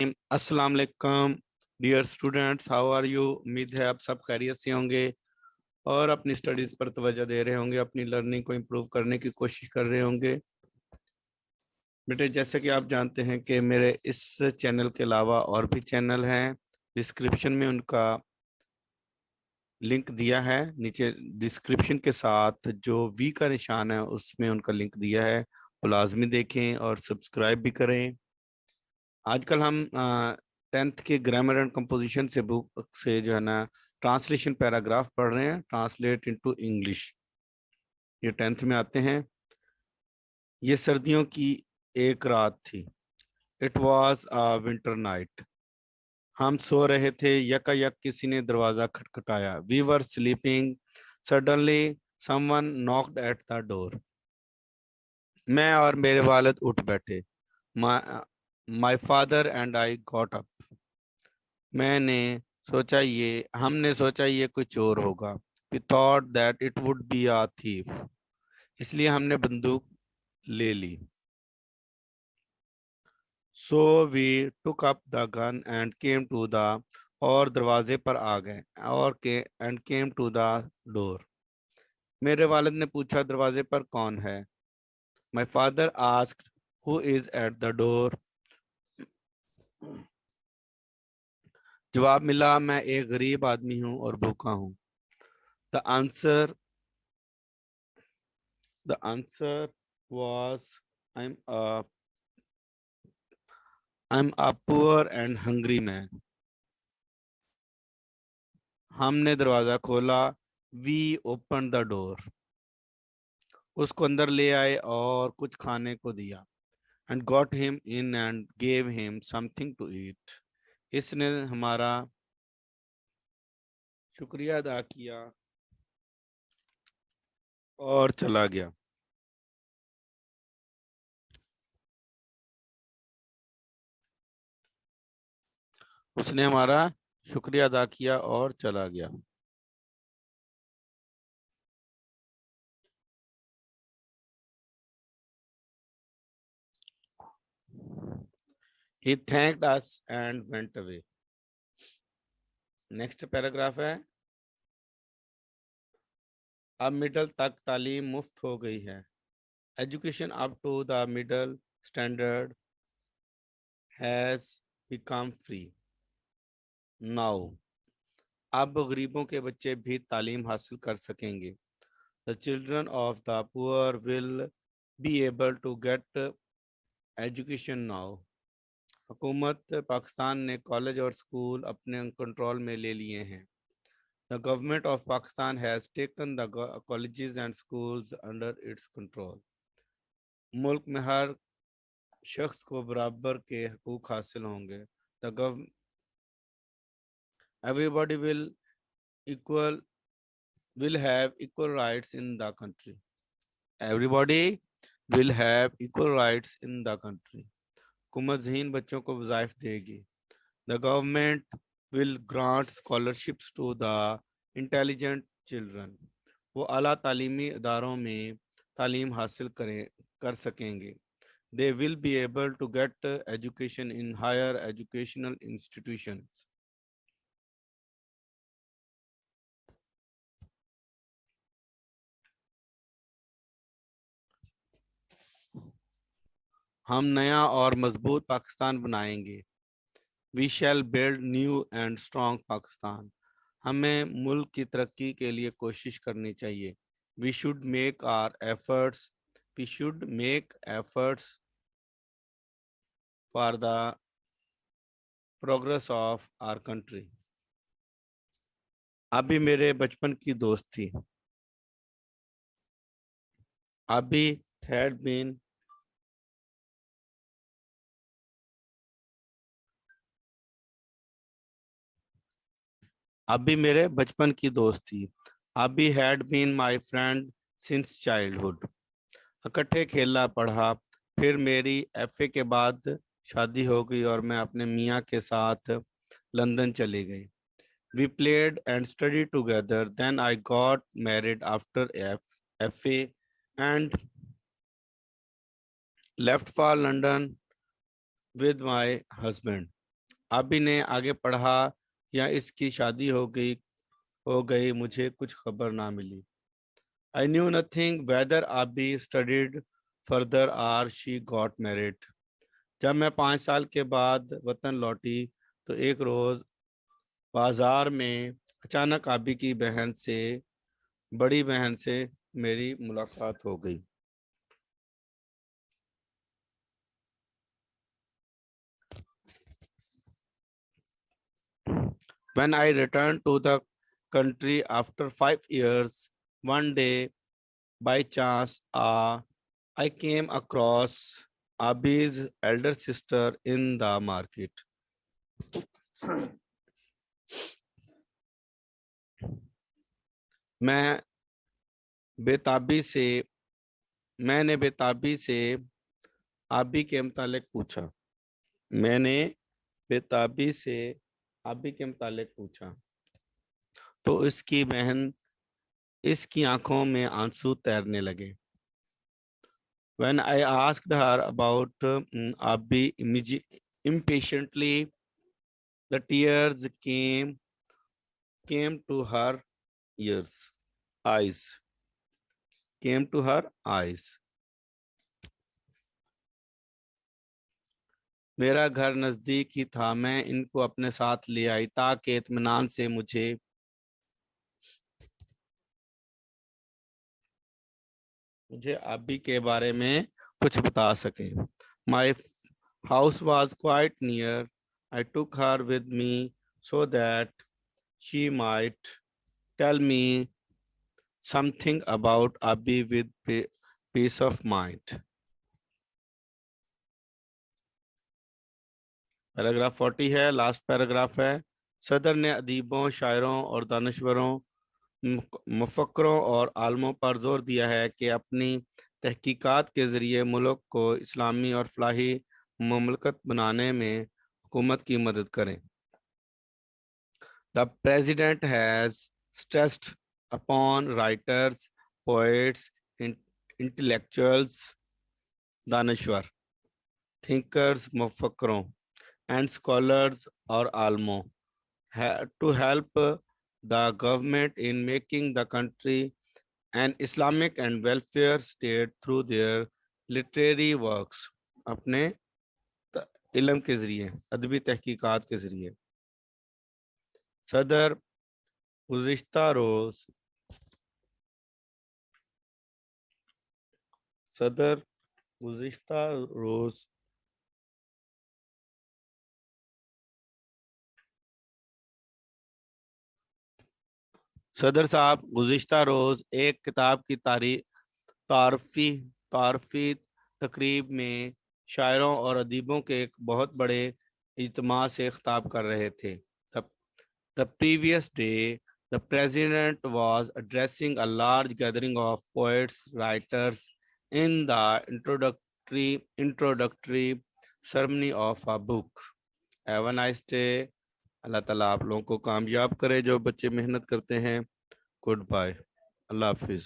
अस्सलाम वालेकुम dear students, how are you. उम्मीद है आप सब खैरियत से होंगे और अपनी स्टडीज पर तवज्जो दे रहे होंगे, अपनी लर्निंग को इम्प्रूव करने की कोशिश कर रहे होंगे। बेटे, जैसे कि आप जानते हैं कि मेरे इस चैनल के अलावा और भी चैनल हैं। डिस्क्रिप्शन में उनका लिंक दिया है। नीचे डिस्क्रिप्शन के साथ जो वी का निशान है उसमें उनका लिंक दिया है, वो लाजमी देखें और सब्सक्राइब भी करें। आजकल हम 10th के ग्रामर एंड कंपोजिशन से बुक से जो है ना ट्रांसलेशन पैराग्राफ पढ़ रहे हैं, ट्रांसलेट इनटू इंग्लिश। ये 10th में आते हैं। ये सर्दियों की एक रात थी। It was a winter night. हम सो रहे थे, यकायक किसी ने दरवाजा खटखटाया। We were sleeping. Suddenly someone knocked at the door. मैं और मेरे वालिद उठ बैठे। My father and I got up. मैंने हमने सोचा ये कोई चोर होगा। We thought that it would be a thief. इसलिए हमने बंदूक ले ली। So we took up the gun and came to the और दरवाजे पर आ गए और के and came to the door. मेरे वालिद ने पूछा, दरवाजे पर कौन है? My father asked, who is at the door? जवाब मिला, मैं एक गरीब आदमी हूँ और भूखा हूँ। The answer The answer was, I'm a I'm a poor and hungry man. हमने दरवाजा खोला। We opened the door. उसको अंदर ले आए और कुछ खाने को दिया। And got him in and gave him something to eat. इसने हमारा शुक्रिया अदा किया और चला गया। उसने हमारा शुक्रिया अदा किया और चला गया। He thanked us and went away. Next paragraph है, अब मिडल तक तालीम मुफ्त हो गई है। Education up to the middle standard has become free now. अब गरीबों के बच्चे भी तालीम हासिल कर सकेंगे। The children of the poor will be able to get education now. हुकूमत पाकिस्तान ने कॉलेज और स्कूल अपने कंट्रोल में ले लिए हैं। The government of Pakistan has taken the colleges and schools under its control. मुल्क में हर शख्स को बराबर के हकूक हासिल होंगे। The government, everybody will have equal rights in the country. Everybody will have equal rights in the country. हुकूमत ज़हीन बच्चों को वज़ाइफ देगी। The government will grant scholarships to the intelligent children. वो आला तालीमी इदारों में तालीम हासिल कर सकेंगे। They will be able to get education in higher educational institutions. हम नया और मजबूत पाकिस्तान बनाएंगे। We shall build new and strong Pakistan. हमें मुल्क की तरक्की के लिए कोशिश करनी चाहिए। We should make our efforts. We should make efforts for the progress of our country. अभी मेरे बचपन की दोस्त थी। अभी had been अभी मेरे बचपन की दोस्त थी। Abi had been my friend since childhood. इकट्ठे खेला पढ़ा। फिर मेरी एफए के बाद शादी हो गई और मैं अपने मियाँ के साथ लंदन चली गई। We played and study together. Then I got married after FA and left for London with my husband. Abi ने आगे पढ़ा, या इसकी शादी हो गई, मुझे कुछ खबर ना मिली। I knew nothing whether Abi studied further or she got married. जब मैं 5 साल के बाद वतन लौटी तो एक रोज बाजार में अचानक आबी की बड़ी बहन से मेरी मुलाकात हो गई। When I returned to the country after 5 years, one day by chance, I came across Abi's elder sister in the market. मैं बेताबी से मैंने बेताबी से आबी के मुतालिक पूछा मैंने बेताबी से आबी के मुतालिक पूछा तो इसकी आंखों में आंसू तैरने लगे। When I asked her about Abi impatiently, the tears came to her ears, eyes, came to her eyes. मेरा घर नजदीक ही था, मैं इनको अपने साथ ले आई ताकि इत्मीनान से मुझे अभी के बारे में कुछ बता सके। My house was quite near. I took her with me so that she might tell me something about Abi with peace of mind. Paragraph 40 है, लास्ट पैराग्राफ है। सदर ने अदीबों, शायरों और दानश्वरों, मुफक्करों और आलमों पर जोर दिया है कि अपनी तहकीकात के ज़रिए मुल्क को इस्लामी और फलाही मुमलकत बनाने में हुकूमत की मदद करें। The president has stressed upon writers, poets, intellectuals, दानश्वर, थिंकर्स, मुफक्करों एंड स्कॉलर्स और आलमों to help the government in making the country an Islamic and welfare state through their literary works, अपने इल्म के जरिए, अदबी तहकीकात के जरिए। सदर गुज़िश्ता रोज सदर साहब गुज़िश्ता रोज एक किताब की तारफी तकरीब में शायरों और अदीबों के एक बहुत बड़े इज्तिमा से खिताब कर रहे थे। The previous day, the president was addressing a large gathering of poets, writers in the introductory ceremony of a book. Have a nice day. अल्लाह ताला आप लोगों को कामयाब करे जो बच्चे मेहनत करते हैं। गुड बाय, अल्लाह हाफिज।